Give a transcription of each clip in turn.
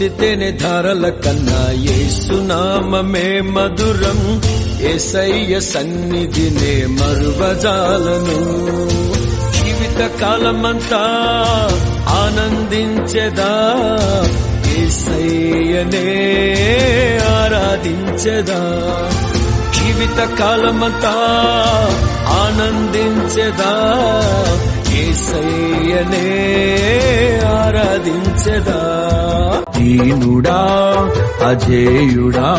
పుష్టి తేనె ధారల కన్నా యేసునామమే మధురం. యేసయ్య సన్నిధినే మరువజాలను. జీవిత కాలమంతా ఆనందించెదా, యేసయ్యనే ఆరాధించెదా. జీవిత కాలమంతా ఆనందించెదా, యేసయ్యనే ఆరాధించెదా. దీనుడా అజేయుడా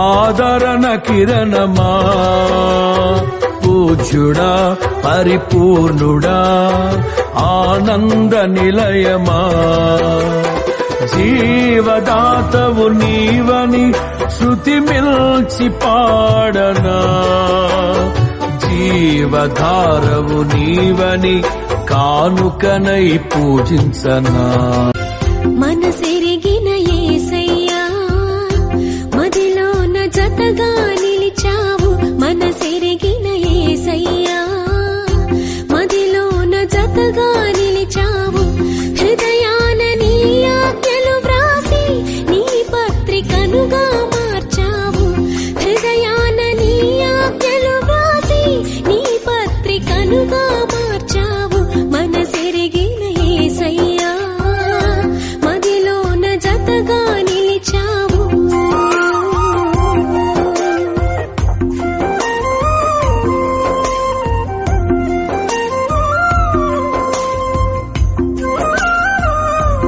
ఆదరణ కిరణమా, పూజ్యుడా పరిపూర్ణుడా ఆనంద నిలయమా. జీవదాతవు నీవని శృతి మిల్చి పాడనా, జీవధారవు నీవని కానుకనై పూజించనా. మనసెరిగిన యేసయ్యా మదిలోన జతగా నిలిచావు. మనసెరిగిన యేసయ్యా మదిలోన జతగా నిలిచావు. హృదయాన నీ ఆజ్ఞలు వ్రాసి నీ పత్రికనుగా మార్చావు. హృదయాన నీ ఆజ్ఞలు వ్రాసి నీ పత్రికనుగా మార్చావు. మనసెరిగిన యేసయ్యా మదిలోన జతగా నిలిచావు.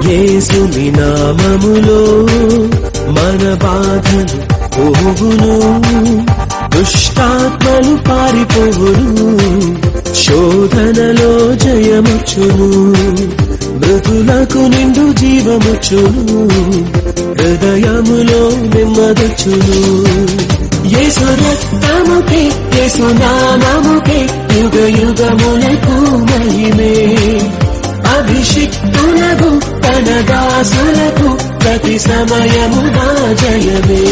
యేసుని నామములో మన బాధలు పోవును, దుష్టాత్మలు పారిపోవును. శోధనలో జయముచ్చును, మృతులకు నిండు జీవముచ్చును. హృదయములో నెమ్మదొచ్చును. యేసు రక్తముకే యేసు నామముకే యుగ యుగములకు మహిమే. అభిషిక్తులకు తన దాసులకు ప్రతి సమయము నా జయమే.